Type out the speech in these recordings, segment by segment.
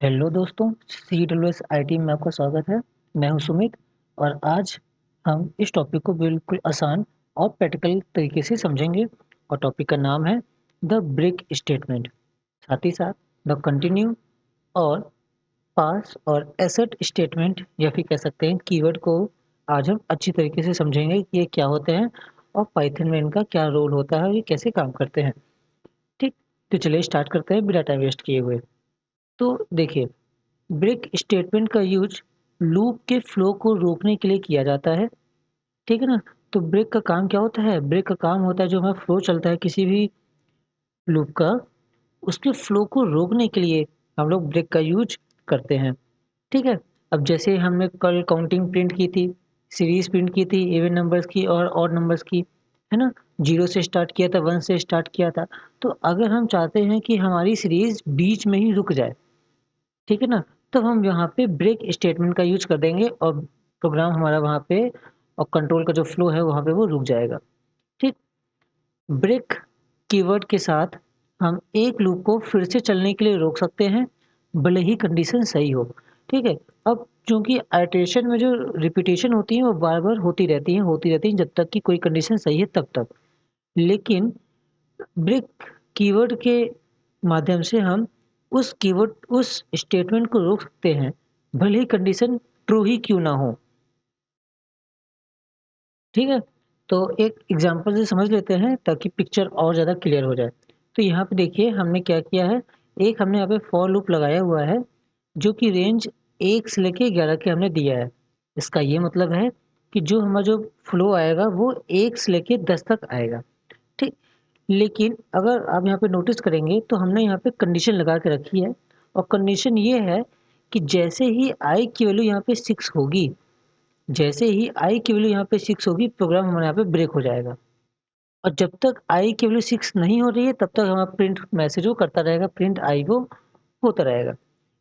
Hello दोस्तों, CWS IT में आपका स्वागत है। मैं हूं सुमित और आज हम इस टॉपिक को बिल्कुल आसान और प्रैक्टिकल तरीके से समझेंगे और टॉपिक का नाम है द ब्रेक स्टेटमेंट। साथ ही साथ द कंटिन्यू और पास और एसेट स्टेटमेंट या फिर कह सकते हैं कीवर्ड को आज हम अच्छी तरीके से समझेंगे कि ये क्या होते हैं और पाइथन में इनका क्या रोल होता है और ये कैसे काम करते हैं। ठीक, तो चलिए स्टार्ट करते हैं बिना टाइम वेस्ट किए हुए। तो देखिए, ब्रेक स्टेटमेंट का यूज लूप के फ्लो को रोकने के लिए किया जाता है। ठीक है ना? तो ब्रेक का काम क्या होता है? ब्रेक का काम होता है जो हमारा फ्लो चलता है किसी भी लूप का, उसके फ्लो को रोकने के लिए हम लोग ब्रेक का यूज करते हैं। ठीक है? अब जैसे हमने कल काउंटिंग प्रिंट की थी, सीरीज प्रिंट की थी, इवन नंबर्स की और ऑड नंबर्स की, है ना? 0 से स्टार्ट किया था, 1 से स्टार्ट किया था। तो अगर हम चाहते हैं कि हमारी सीरीज बीच में ही रुक जाए, ठीक है ना? तो हम यहाँ पे ब्रेक स्टेटमेंट का यूज़ कर देंगे और प्रोग्राम हमारा वहाँ पे और कंट्रोल का जो फ्लो है वहाँ पे वो रुक जाएगा। ठीक? ब्रेक कीवर्ड के साथ हम एक लूप को फिर से चलने के लिए रोक सकते हैं, भले ही कंडीशन सही हो। ठीक है? अब चूँकि आइटरेशन में जो रिपीटेशन होती है वो बार-बार होती रहती हैं जब तक कि कोई कंडीशन सही है तब तक। लेकिन ब्रेक कीवर्ड के माध्यम से हम उस स्टेटमेंट को रोक सकते हैं, भले ही कंडीशन ट्रू ही क्यों ना हो। ठीक है? तो एक एग्ज़ाम्पल से समझ लेते हैं ताकि पिक्चर और ज़्यादा क्लियर हो जाए। तो यहाँ पे देखिए हमने क्या किया है, एक हमने यहाँ पे फॉर लूप लगाया हुआ है, जो कि रेंज 1 से लेके 11 के हमने दिया है। इसका ये मतलब है कि जो हमारा जो फ्लो आएगा वो 1 से लेके 10 तक आएगा। ठीक? लेकिन अगर आप यहाँ पे नोटिस करेंगे तो हमने यहाँ पे कंडीशन लगा के रखी है और कंडीशन ये है कि जैसे ही i की वैल्यू यहाँ पे 6 होगी, जैसे ही i की वैल्यू यहाँ पे 6 होगी, प्रोग्राम हमारा यहाँ पे ब्रेक हो जाएगा। और जब तक i की वैल्यू 6 नहीं हो रही है तब तक हमारा प्रिंट मैसेज वो करता रहेगा, प्रिंट i वो होता रहेगा।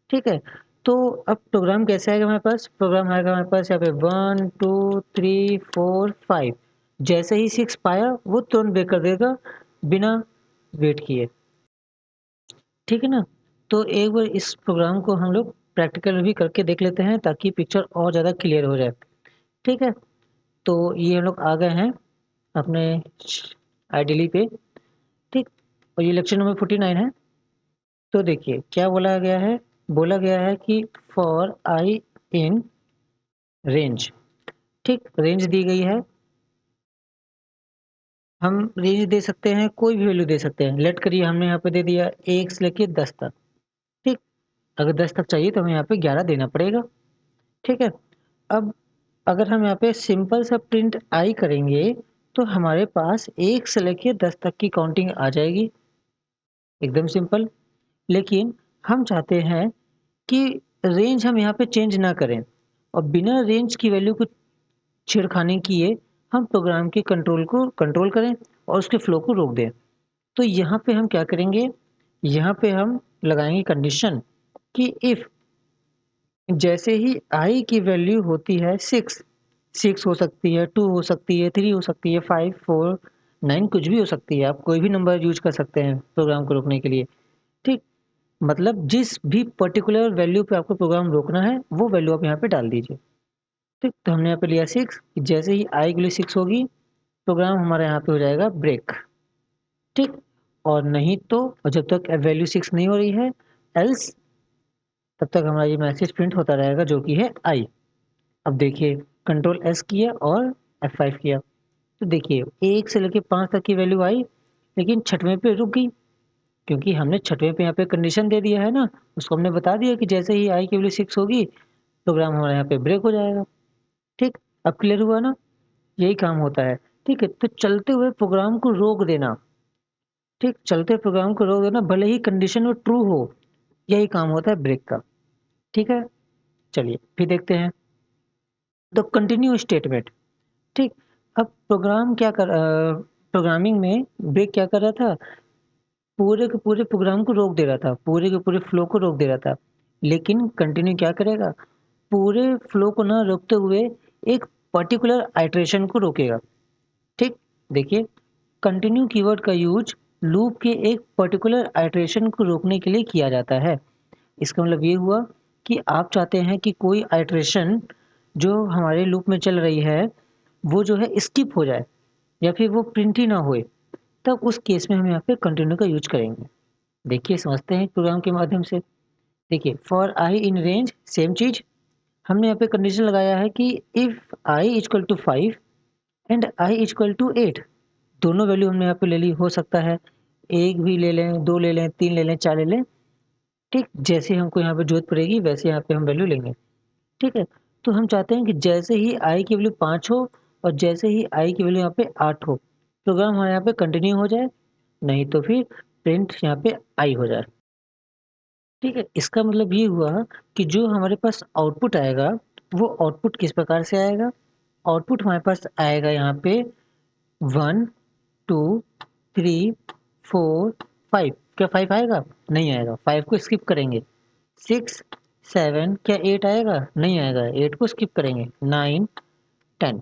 ठीक है? तो अब प्रोग्राम कैसे आएगा हमारे पास? प्रोग्राम आएगा हमारे पास यहाँ पे 1, 2, 3, 4, 5। जैसे ही 6 पाया वो तुरंत ब्रेक कर देगा बिना वेट किए। ठीक है ना? तो एक बार इस प्रोग्राम को हम लोग प्रैक्टिकल भी करके देख लेते हैं ताकि पिक्चर और ज़्यादा क्लियर हो जाए। ठीक है? तो ये हम लोग आ गए हैं अपने आइडियली पे। ठीक? और ये लेक्चर नंबर 49 है। तो देखिए क्या बोला गया है कि फॉर i इन रेंज। ठीक? रेंज दी गई है। हम रेंज दे सकते हैं, कोई भी वैल्यू दे सकते हैं। लेट करिए हमने यहाँ पे दे दिया 1 से लेके 10 तक। ठीक? अगर 10 तक चाहिए तो हमें यहाँ पे 11 देना पड़ेगा। ठीक है? अब अगर हम यहाँ पे सिंपल सा प्रिंट आई करेंगे, तो हमारे पास 1 से लेके 10 तक की काउंटिंग आ जाएगी, एकदम सिंपल। लेकिन हम चाहते हैं कि रेंज हम यहाँ पे चेंज ना करें और बिना रेंज की वैल्यू को छेड़खानी किए हम प्रोग्राम के कंट्रोल को कंट्रोल करें और उसके फ्लो को रोक दें। तो यहाँ पे हम क्या करेंगे, यहाँ पे हम लगाएँगे कंडीशन कि इफ जैसे ही i की वैल्यू होती है 6, 6 हो सकती है, 2 हो सकती है, 3 हो सकती है, 5, 4, 9 कुछ भी हो सकती है। आप कोई भी नंबर यूज़ कर सकते हैं प्रोग्राम को रोकने के लिए। ठीक? मतलब जिस भी पर्टिकुलर वैल्यू पे आपको प्रोग्राम रोकना है, वो वैल्यू आप यहाँ पे डाल दीजिए। ठीक? तो हमने यहाँ पे लिया 6, जैसे ही i की वैल्यू 6 होगी, प्रोग्राम हमारा यहाँ पे हो जाएगा ब्रेक। ठीक? और नहीं तो और जब तक वैल्यू 6 नहीं हो रही है, एल्स तब तक हमारा ये मैसेज प्रिंट होता रहेगा जो कि है i। अब देखिए कंट्रोल एस किया और F5 किया, तो देखिए 1 से लेके 5 तक की वैल्यू आई, लेकिन छठवें पे रुक गई क्योंकि हमने छठवें पे यहाँ पे कंडीशन दे दिया है ना, उसको हमने बता दिया कि जैसे ही i की वैल्यू 6 होगी, प्रोग्राम हमारा यहाँ पे ब्रेक हो जाएगा। ठीक? अब क्लियर हुआ ना? यही काम होता है। ठीक है? तो चलते हुए प्रोग्राम को रोक देना, ठीक? चलते प्रोग्राम को रोक देना भले ही कंडीशन वो ट्रू हो, यही काम होता है ब्रेक का। ठीक है? चलिए फिर देखते हैं द कंटिन्यू स्टेटमेंट। ठीक? अब प्रोग्रामिंग में ब्रेक क्या कर रहा था, पूरे के पूरे प्रोग्राम को रोक दे रहा था, पूरे के पूरे फ्लो को रोक दे रहा था। लेकिन कंटिन्यू क्या करेगा, पूरे फ्लो को ना रोकते हुए एक पर्टिकुलर आइटरेशन को रोकेगा। ठीक? देखिए कंटिन्यू कीवर्ड का यूज़ लूप के एक पर्टिकुलर आइटरेशन को रोकने के लिए किया जाता है। इसका मतलब ये हुआ कि आप चाहते हैं कि कोई आइटरेशन जो हमारे लूप में चल रही है, वो जो है स्किप हो जाए या फिर वो प्रिंट ही ना होए, तब उस केस में हम यहाँ पे कंटिन्यू का यूज़ करेंगे। देखिए समझते हैं प्रोग्राम के माध्यम से। देखिए for I in range same चीज़, हमने यहाँ पे कंडीशन लगाया है कि if I equal to 5 and I equal to 8, दोनों वैल्यू हमने यहाँ पे ले ली, हो सकता है 1 भी ले लें, 2 ले लें, 3 ले लें, 4 ले लें, ठीक? जैसे हमको यहाँ पे ज़रूरत पड़ेगी वैसे यहाँ पे हम वैल्यू लेंगे, ठीक है? तो हम चाहते हैं कि जैसे ही आई की वैल्यू 5 हो और जैसे ही आई की वैल्यू यहाँ पे 8 हो, प्रोग्राम हमारे यहाँ पे कंटिन्यू हो जाए, नहीं तो फिर प्रिंट यहाँ पे आई हो जाए, ठीक है? इसका मतलब ये हुआ कि जो हमारे पास आउटपुट आएगा, वो आउटपुट किस प्रकार से आएगा? आउटपुट हमारे पास आएगा यहाँ पे 1, 2, 3, 4, 5। क्या 5 आएगा? नहीं आएगा, 5 को स्किप करेंगे। 6, 7 क्या 8 आएगा? नहीं आएगा, 8 को स्किप करेंगे। 9, 10।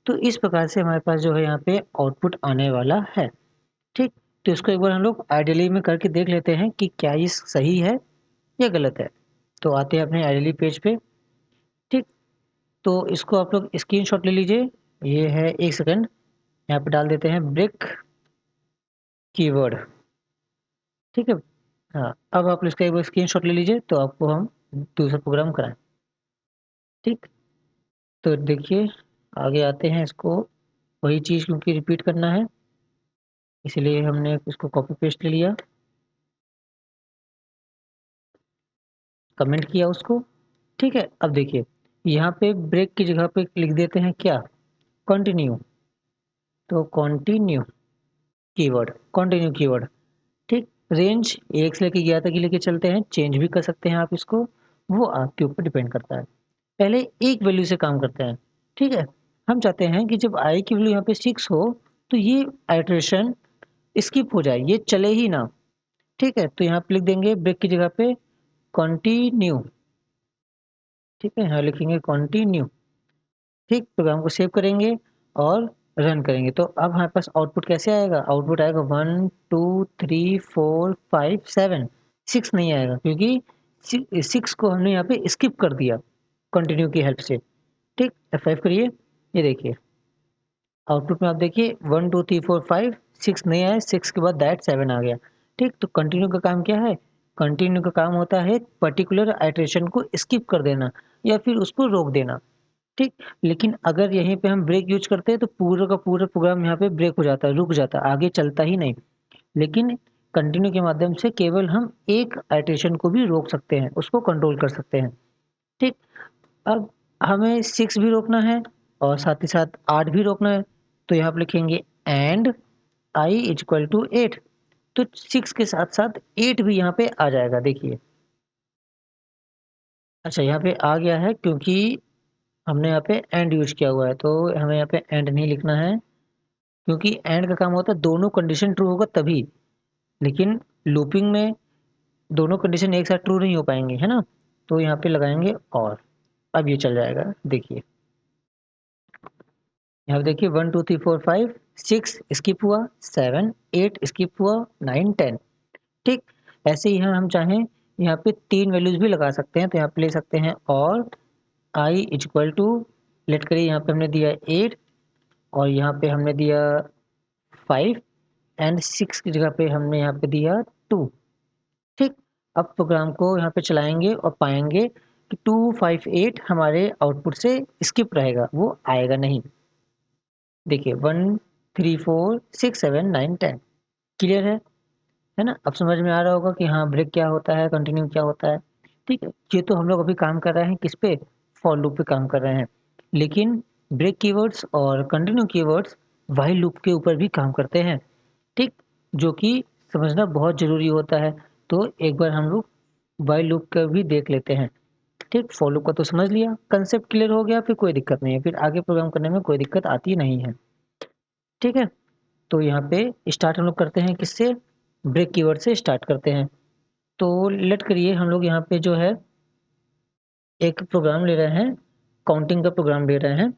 तो इस प्रकार से हमारे पास जो है यहाँ पे आउटपुट आने वाला है, ठीक? तो इसको एक बार हम लोग आइडियली में करके देख लेते हैं कि क्या ये सही है या गलत है। तो आते हैं अपने आइडियली पेज पे, ठीक? तो इसको आप लोग स्क्रीनशॉट ले लीजिए। ये है 1 सेकंड, यहाँ पे डाल देते हैं ब्रेक कीवर्ड, ठीक है? हाँ, अब आप इसका एक बार स्क्रीनशॉट ले लीजिए तो आपको हम दूसरा प्रोग्राम कराएँ, ठीक? तो देखिए आगे आते हैं, इसको वही चीज़ क्योंकि रिपीट करना है, इसलिए हमने इसको कॉपी पेस्ट ले लिया, कमेंट किया उसको, ठीक है? अब देखिए यहाँ पे ब्रेक की जगह पे लिख देते हैं क्या? कंटिन्यू। तो कंटिन्यू कीवर्ड, ठीक? रेंज 1 से लेके 11 तक ही लेके चलते हैं, चेंज भी कर सकते हैं आप इसको, वो आपके ऊपर डिपेंड करता है। पहले एक वैल्यू से काम करते हैं, ठीक है? हम चाहते हैं कि जब i की वैल्यू यहाँ पे 6 हो, तो ये आइटरेशन स्किप हो जाए, ये चले ही ना, ठीक है? तो यहाँ पे लिख देंगे ब्रेक की जगह पे कंटिन्यू, ठीक है? यहाँ लिखेंगे कंटिन्यू, ठीक? प्रोग्राम को सेव करेंगे और रन करेंगे। तो अब हमारे पास आउटपुट कैसे आएगा? आउटपुट आएगा 1, 2, 3, 4, 5, 7, 6 नहीं आएगा क्योंकि 6 को हमने यहाँ पे स्किप कर दिया कंटिन्यू की हेल्प से, ठीक? F5 करिए, ये देखिए आउटपुट में आप देखिए 1, 2, 3, 4, 5, 6 नहीं आया, 6 के बाद दैट 7 आ गया, ठीक? तो कंटिन्यू का काम क्या है? कंटिन्यू का काम होता है पर्टिकुलर आइटरेशन को स्किप कर देना या फिर उसको रोक देना, ठीक? लेकिन अगर यहीं पे हम ब्रेक यूज़ करते हैं तो पूरा का पूरा प्रोग्राम यहाँ पे ब्रेक हो जाता है, रुक जाता है, आगे चलता ही नहीं। लेकिन कंटिन्यू के माध्यम से केवल हम एक आइटरेशन को भी रोक सकते हैं, उसको कंट्रोल कर सकते हैं, ठीक? अब हमें 6 भी रोकना है और साथ ही साथ 8 भी रोकना है, तो यहाँ पे लिखेंगे एंड i इक्वल टू 8, तो 6 के साथ-साथ 8 भी यहाँ पे आ जाएगा देखिए। अच्छा यहाँ पे आ गया है क्योंकि हमने यहाँ पे एंड यूज़ किया हुआ है, तो हमें यहाँ पे एंड नहीं लिखना है क्योंकि एंड का काम होता है दोनों कंडीशन ट्रू होगा तभी, लेकिन लूपिंग में दोनों कंडीशन एक साथ ट्रू नहीं हो पाएँगे, है ना? तो यहाँ पे लगाएँगे और, अब ये चल जाएगा देखिए। यहाँ पे देखिए 1, 2, 3, 4, 5, 6 स्किप हुआ, 7, 8 स्किप हुआ, 9, 10, ठीक? ऐसे ही हम चाहें यहाँ पे 3 वैल्यूज़ भी लगा सकते हैं, तो यहाँ पे ले सकते हैं और i इक्वल टू, लेट करिए यहाँ पे हमने दिया 8 और यहाँ पे हमने दिया 5 एंड 6 की जगह पे हमने यहाँ पे दिया 2, ठीक? अब प्रोग्राम को यहाँ पे चलाएँगे और पाएँगे कि 258 हमारे आउटपुट से स्किप रहेगा, वो आएगा नहीं। देखिए 1, 3, 4, 6, 7, 9, 10 क्लियर है ना? अब समझ में आ रहा होगा कि हाँ, ब्रेक क्या होता है, कंटिन्यू क्या होता है, ठीक है? ये तो हम लोग अभी काम कर रहे हैं किस पे? फॉर लूप पे काम कर रहे हैं। लेकिन ब्रेक कीवर्ड्स और कंटिन्यू कीवर्ड्स व्हाइल लूप के ऊपर भी काम करते हैं, ठीक? जो कि समझना बहुत ज़रूरी होता है। तो एक बार हम लोग व्हाइल लूप का भी देख लेते हैं, ठीक? फॉर लूप का तो समझ लिया, कांसेप्ट क्लियर हो गया, फिर कोई दिक्कत नहीं है, फिर आगे प्रोग्राम करने में कोई दिक्कत आती नहीं है, ठीक है? तो यहाँ पे स्टार्ट हम लोग करते हैं किससे? ब्रेक कीवर्ड से स्टार्ट करते हैं। तो लेट करिए हम लोग यहाँ पे जो है एक प्रोग्राम ले रहे हैं, काउंटिंग का प्रोग्राम ले रहे हैं,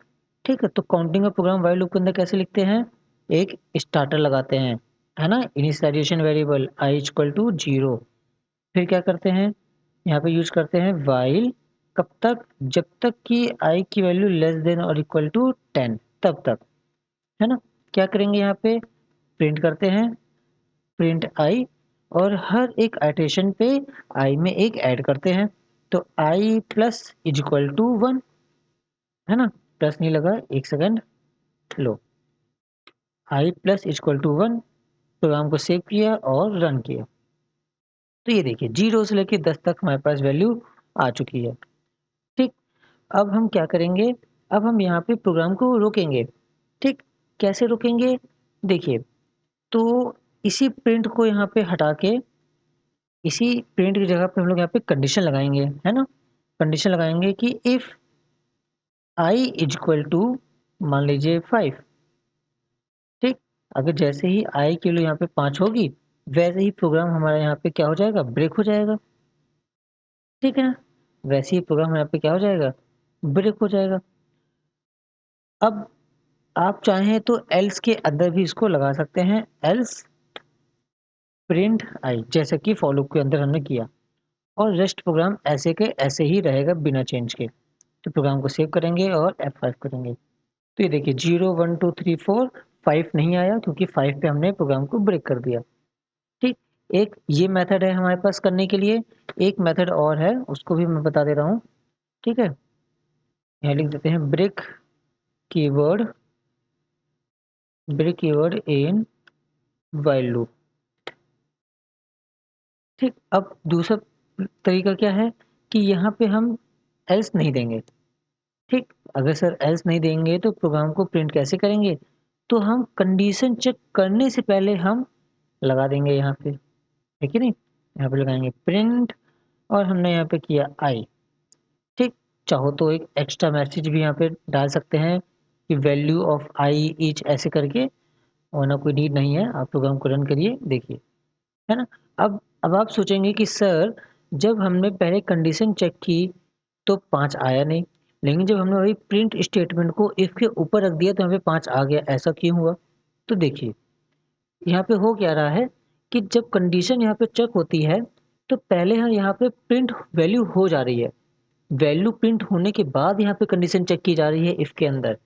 ठीक है? तो काउंटिंग का प्रोग्राम व्हाइल लूप के अंदर कैसे लिखते हैं? एक स्टार्टर लगाते हैं, है ना? Initialisation variable i equal to 0, फिर क्या करते हैं? यहाँ पे यूज करते हैं while, कब तक, जब तक कि I की वैल्यू लेस देन और इक्वल टू 10, तब तक, है ना। क्या करेंगे यहाँ पे, प्रिंट करते हैं, प्रिंट I, और हर एक आइटरेशन पे I में एक ऐड करते हैं, तो I plus is equal to 1, है ना। प्लस नहीं लगा, एक सेकंड, लो, I plus is equal to 1, program को सेव किया और रन किया। तो ये देखिए 0 से लेके 10 तक हमारे पास वैल्यू आ चुकी है। ठीक, अब हम क्या करेंगे, अब हम यहाँ पे प्रोग्राम को रोकेंगे। ठीक, कैसे रोकेंगे, देखिए, तो इसी प्रिंट को यहाँ पे हटा के, इसी प्रिंट की जगह पे हम लोग यहाँ पे कंडीशन लगाएंगे, है ना। कंडीशन लगाएंगे कि if I is equal to, मान लीजिए 5, ठीक, अगर जैसे ही I की वैल्यू यहाँ पे 5 होगी, वैसे ही प्रोग्राम हमारा यहाँ पे क्या हो जाएगा, ब्रेक हो जाएगा, ठीक है ना। वैसे ही प्रोग्राम यहाँ पे क्या हो जाएगा, ब्रेक हो जाएगा। अब आप चाहें तो एल्स के अंदर भी इसको लगा सकते हैं, एल्स प्रिंट आई, जैसे कि फॉर लूप के अंदर हमने किया, और रेस्ट प्रोग्राम ऐसे के ऐसे ही रहेगा बिना चेंज के। तो प्रोग्राम को सेव करेंगे और F5 करेंगे। तो ये देखिए 0 1 2 3 4 5 नहीं आया, क्योंकि 5 पे हमने प्रोग्राम को ब्रेक कर दिया। ठीक, एक ये मेथड है हमारे पास करने के लिए, एक मेथड और है, उसको भी मैं बता दे रहा हूँ। ठीक है, यहाँ लिख देते हैं break keyword, break keyword in while loop. ठीक, अब दूसरा तरीका क्या है कि यहाँ पे हम एल्स नहीं देंगे। ठीक, अगर सर एल्स नहीं देंगे तो प्रोग्राम को प्रिंट कैसे करेंगे, तो हम कंडीशन चेक करने से पहले हम लगा देंगे यहाँ पे, है कि नहीं। यहाँ पे लगाएंगे प्रिंट, और हमने यहाँ पे किया आई। ठीक, चाहो तो एक एक्स्ट्रा मैसेज भी यहाँ पे डाल सकते हैं कि वैल्यू ऑफ आई इच ऐसे करके, वरना कोई नीड नहीं है, आप प्रोग्राम को रन करिए, देखिए, है ना। अब आप सोचेंगे कि सर जब हमने पहले कंडीशन चेक की तो 5 आया नहीं, लेकिन जब हमने वही प्रिंट स्टेटमेंट को इफ के ऊपर रख दिया तो यहाँ पे 5 आ गया, ऐसा क्यों हुआ। तो देखिए यहाँ पे हो क्या रहा है कि जब कंडीशन यहाँ पे चेक होती है तो पहले यहाँ पे प्रिंट वैल्यू हो जा रही है, वैल्यू प्रिंट होने के बाद यहाँ पे कंडीशन चेक की जा रही है इफ के अंदर,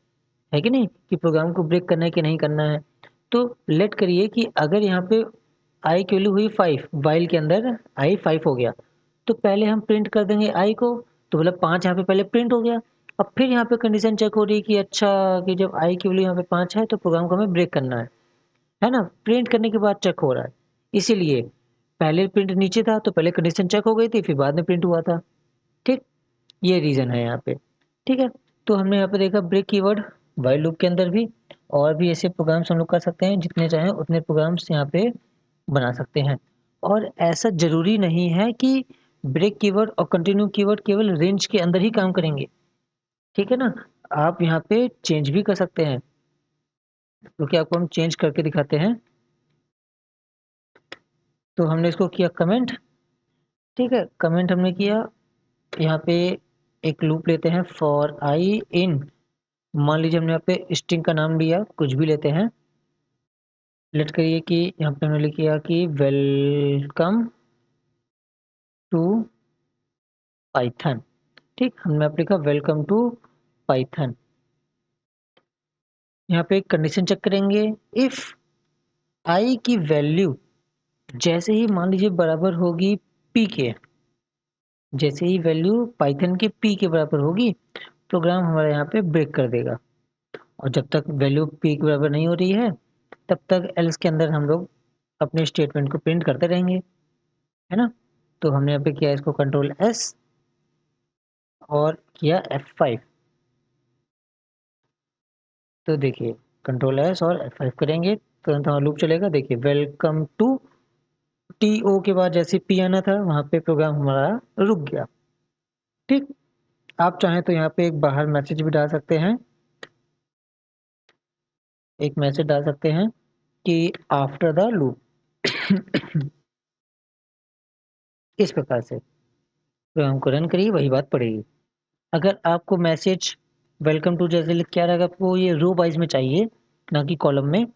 है कि नहीं, कि प्रोग्राम को ब्रेक करना है कि नहीं करना है। तो लेट करिए कि अगर यहाँ पे आई की वैल्यू हुई 5, वाइल के अंदर आई 5 हो गया, तो पहले हम प्रिंट कर देंगे आई को, तो मतलब 5 यहाँ पे पहले प्रिंट हो गया। अब फिर यहाँ पे कंडीशन चेक हो रही है कि अच्छा, कि जब आई की वैल्यू यहाँ पे 5 है तो प्रोग्राम को हमें ब्रेक करना है ना। प्रिंट करने के बाद चेक हो रहा है, इसीलिए पहले प्रिंट नीचे था तो पहले कंडीशन चेक हो गई थी, फिर बाद में प्रिंट हुआ था। ठीक, ये रीज़न है यहाँ पे। ठीक है, तो हमने यहाँ पे देखा ब्रेक कीवर्ड व्हाइल लूप के अंदर भी, और भी ऐसे प्रोग्राम्स हम लोग कर सकते हैं, जितने चाहें उतने प्रोग्राम्स यहाँ पे बना सकते हैं। और ऐसा ज़रूरी नहीं है कि ब्रेक कीवर्ड और कंटिन्यू कीवर्ड केवल रेंज के अंदर ही काम करेंगे, ठीक है ना। आप यहाँ पे चेंज भी कर सकते हैं, क्योंकि आपको हम चेंज करके दिखाते हैं। तो हमने इसको किया कमेंट, ठीक है, कमेंट हमने किया, यहाँ पे एक लूप लेते हैं फॉर आई इन, मान लीजिए हमने यहाँ पे स्ट्रिंग का नाम लिया, कुछ भी लेते हैं, लेट करिए कि यहाँ पे हमने लिख किया कि वेलकम टू पाइथन। ठीक, हमने आप लिखा वेलकम टू पाइथन। यहाँ पे एक कंडीशन चेक करेंगे, इफ आई की वैल्यू जैसे ही मान लीजिए बराबर होगी पी के, जैसे ही वैल्यू पाइथन के पी के बराबर होगी, प्रोग्राम हमारा यहाँ पे ब्रेक कर देगा। और जब तक वैल्यू पी के बराबर नहीं हो रही है तब तक एल्स के अंदर हम लोग अपने स्टेटमेंट को प्रिंट करते रहेंगे, है ना। तो हमने यहाँ पे किया इसको कंट्रोल एस और किया F5। तो देखिए कंट्रोल एस और F5 करेंगे तुरंत हमारा लूप चलेगा। देखिए वेलकम टू, टी ओ के बाद जैसे पी आना था वहाँ पे प्रोग्राम हमारा रुक गया। ठीक, आप चाहें तो यहाँ पे एक बाहर मैसेज भी डाल सकते हैं, एक मैसेज डाल सकते हैं कि आफ्टर द लूप इस प्रकार से प्रोग्राम को रन करिए, वही बात पड़ेगी। अगर आपको मैसेज वेलकम टू जैसे लिख के आ रहा है, आपको ये रो वाइज में चाहिए ना कि कॉलम में,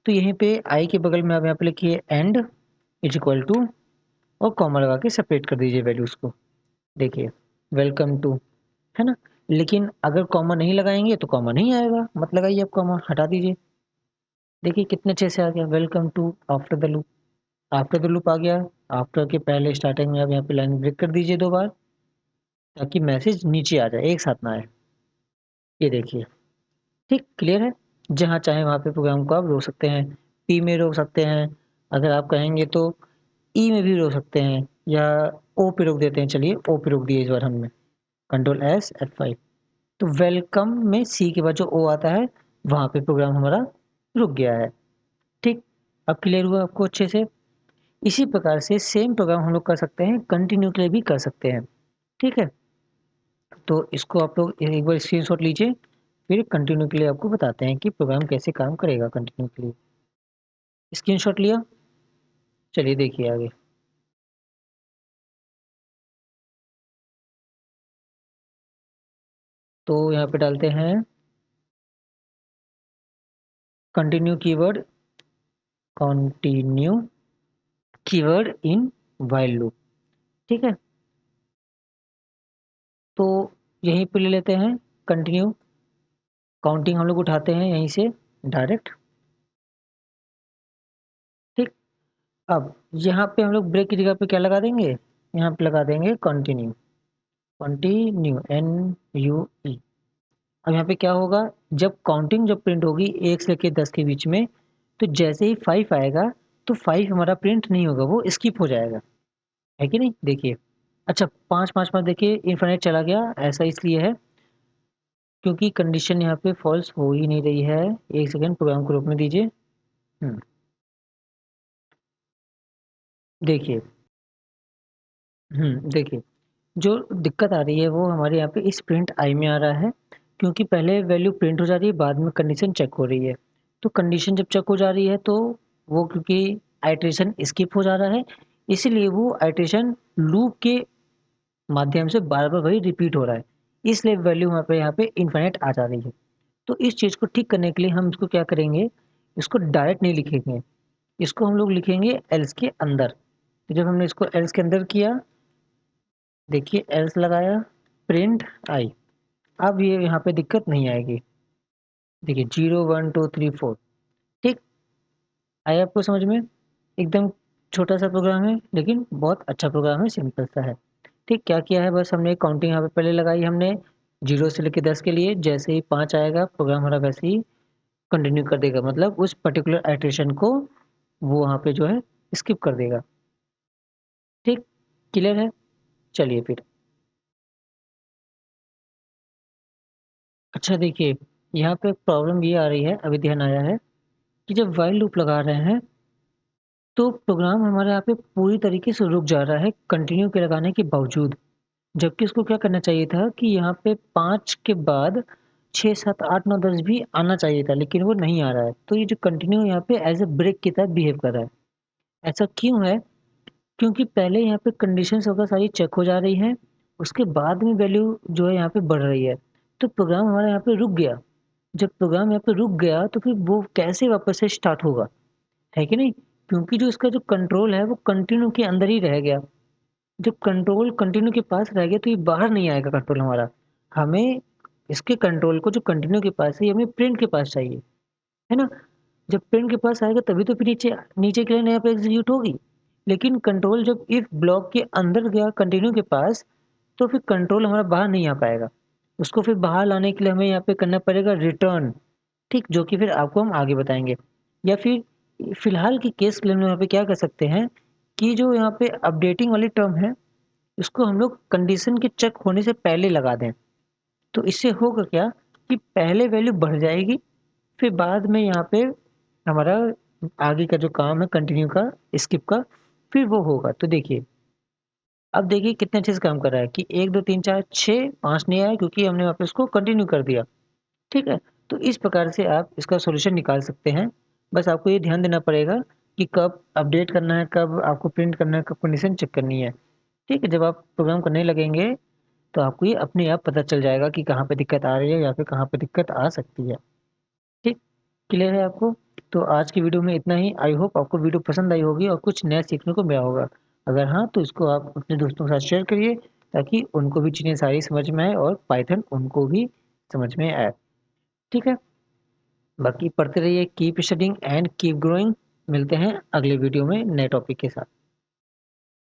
तो यहीं पे आई के बगल में आप यहाँ पे लिखिए एंड इज इक्वल टू, और कॉमा लगा के सेपरेट कर दीजिए वैल्यूज को। देखिए वेलकम टू, है ना? लेकिन अगर कॉमा नहीं लगाएँगे तो कॉमा नहीं आएगा, मत लगाइए आप कॉमा, हटा दीजिए। देखिए कितने अच्छे से आ गया welcome to after the loop. After the loop आ गया, आफ्टर के पहले स्टार्टिंग में आप यहाँ पे लाइन ब्रेक कर दीजिए 2 बार, ताकि मैसेज नीचे आ जाए, एक साथ ना आए। ये देखिए, ठीक क्लियर है? जहाँ चाहे वहाँ पे प्रोग्राम को आप रोक सकते हैं। पी में रोक सकते हैं, अगर आप कहेंगे तो ई में भी रोक सकते हैं या ओ पे रोक देते हैं। चलिए ओ पे रोक दिए इस बार हमने, कंट्रोल एस F5। तो वेलकम में सी के बाद जो ओ आता है, वहाँ पे प्रोग्राम हमारा रुक गया है। ठीक, अब क्लियर हुआ आपको अच्छे से? इसी प्रकार से सेम प्रोग्राम हम लोग कर सकते हैं, कंटिन्यू के लिए भी कर सकते हैं। ठीक है? तो इसको आप लोग एक बार स्क्रीनशॉट लीजिए, फिर कंटिन्यू के लिए आपको बताते हैं कि प्रोग्राम कैसे काम करेगा कंटिन्यू के लिए। स्क्रीनशॉट लिया? चलिए देखिए आगे। तो यहाँ पे डालते हैं continue keyword, continue keyword in while loop. ठीक है? तो यहीं पे ले लेते हैं कंटिन्यू, काउंटिंग हम लोग उठाते हैं यहीं से डायरेक्ट। ठीक, अब यहाँ पे हम लोग ब्रेक की जगह पे क्या लगा देंगे? यहाँ पे लगा देंगे कंटिन्यू, कंटिन्यू NUE। अब यहाँ पे क्या होगा, जब काउंटिंग जब प्रिंट होगी 1 से लेके 10 के बीच में, तो जैसे ही 5 आएगा, तो 5 हमारा प्रिंट नहीं होगा, वो स्किप हो जाएगा, है कि नहीं? देखिए, अच्छा 5, 5, 5 देखिए इनफिनिट चला गया, ऐसा इसलिए है क्योंकि कंडीशन यहाँ पे फॉल्स हो ही नहीं रही है। 1 सेकंड प्रोग्राम को रोकने दीजिए। देखिए, देखिए, जो दिक्कत आ रही है वो हमारे यहाँ पे इस प्रिंट आई में आ रहा है, क्योंकि पहले वैल्यू प्रिंट हो जा रही है, बाद में कंडीशन चेक हो रही है। तो कंडीशन जब चेक हो जा रही है तो वो क्योंकि आइटरेशन स्किप हो जा रहा है, इसीलिए वो आइटरेशन लूप के माध्यम से बार-बार वही रिपीट हो रहा है। इसलिए वैल्यू वहाँ पे यहाँ पे इनफिनिट आ जा रही है। तो इस चीज़ को ठीक करने के लिए हम इसको क्या करेंगे, इसको डायरेक्ट नहीं लिखेंगे, इसको हम लोग लिखेंगे एल्स के अंदर। तो जब हमने इसको एल्स के अंदर किया, देखिए एल्स लगाया, प्रिंट आई। अब ये यहाँ पे दिक्कत नहीं आएगी। देखिए 0 1 2 3 4, ठीक आया आपको समझ में? एकदम छोटा सा प्रोग्राम है, लेकिन बहुत अच्छा प्रोग्राम है, सिंपल सा है। ठीक, क्या किया है, बस हमने काउंटिंग यहाँ पे पहले लगाई हमने 0 से लेके 10 के लिए, जैसे ही 5 आएगा प्रोग्राम हमारा वैसे ही कंटिन्यू कर देगा, मतलब उस पर्टिकुलर आइटरेशन को वो वहाँ पे जो है स्किप कर देगा। ठीक, क्लियर है? चलिए फिर। अच्छा देखिए, यहाँ पे प्रॉब्लम ये आ रही है, अभी ध्यान आया है कि जब व्हाइल लूप लगा रहे हैं, तो प्रोग्राम हमारे यहाँ पे पूरी तरीके से रुक जा रहा है कंटिन्यू के लगाने के बावजूद। जबकि उसको क्या करना चाहिए था कि यहाँ पे 5 के बाद 6, 7, 8, 9, 10 भी आना चाहिए था, लेकिन वो नहीं आ रहा है। तो ये जो कंटिन्यू यहाँ पे एज़ अ ब्रेक की तरह बिहेव कर रहा है। ऐसा क्यों है? क्योंकि पहले यहाँ पे कंडीशंस वगैरह सारी चेक हो जा रही हैं, उसके बाद में वैल्यू जो है यहाँ पे बढ़ रही है। तो प्रोग्राम हमारा यहाँ पे रुक गया। जब प्रोग्राम यहाँ पे रुक गया तो फिर वो कैसे वापस से स्टार्ट होगा? है कि नहीं? क्योंकि जो इसका जो कंट्रोल है वो कंटिन्यू के अंदर ही रह गया। जब कंट्रोल कंटिन्यू के पास रह गया तो ये बाहर नहीं आएगा कंट्रोल हमारा। हमें इसके कंट्रोल को जो कंटिन्यू के पास है, ये हमें प्रिंट के पास चाहिए, है ना? जब प्रिंट के पास आएगा तभी तो फिर नीचे नीचे की लाइन यहाँ पे एग्ज़ीक्यूट होगी। लेकिन कंट्रोल जब इफ ब्लॉक के अंदर गया कंटिन्यू के पास, तो फिर कंट्रोल हमारा बाहर नहीं आ पाएगा। उसको फिर बाहर लाने के लिए हमें यहाँ पे करना पड़ेगा रिटर्न, ठीक? जो कि फिर आपको हम आगे बताएँगे। या फिर फिलहाल के केस के लिए हम लोग यहाँ पे क्या कर सकते हैं कि जो यहाँ पे अपडेटिंग वाली टर्म है, इसको हम लोग कंडीशन के चेक होने से पहले लगा दें। तो इससे होगा क्या कि पहले वैल्यू बढ़ जाएगी, फिर बाद में यहाँ पे हमारा आगे का जो काम है कंटिन्यू का, स्किप का, फिर वो होगा। तो देखिए, अब देखिए कितने अच्छे से काम कर रहा है कि 1, 2, 3, 4, 6, 5 नहीं आया क्योंकि हमने वापस इसको कंटिन्यू कर दिया। ठीक है? तो इस प्रकार से आप इसका सॉल्यूशन निकाल सकते हैं। बस आपको ये ध्यान देना पड़ेगा कि कब अपडेट करना है, कब आपको प्रिंट करना है, कब कंडीशन चेक करनी है। ठीक है? जब आप प्रोग्राम करने लगेंगे, तो आपको ये अपने आप पता चल जाएगा कि कहाँ पे दिक्कत आ रही है या फिर कहाँ पे दिक्कत आ सकती है। ठीक? क्लियर है आपको? तो आज की वीडियो में इतना ही। आई होप आपको वीडियो पसंद आई होगी और कुछ नया सीखने को मिला होगा। अगर हाँ, तो इसको आप अपने दोस्तों के साथ शेयर करिए ताकि उनको भी चीज़ें सारी समझ में आए और पाइथन उनको भी समझ में आए। ठीक है? बाकी पढ़ते रहिए, keep studying and keep growing. मिलते हैं अगले वीडियो में नए टॉपिक के साथ।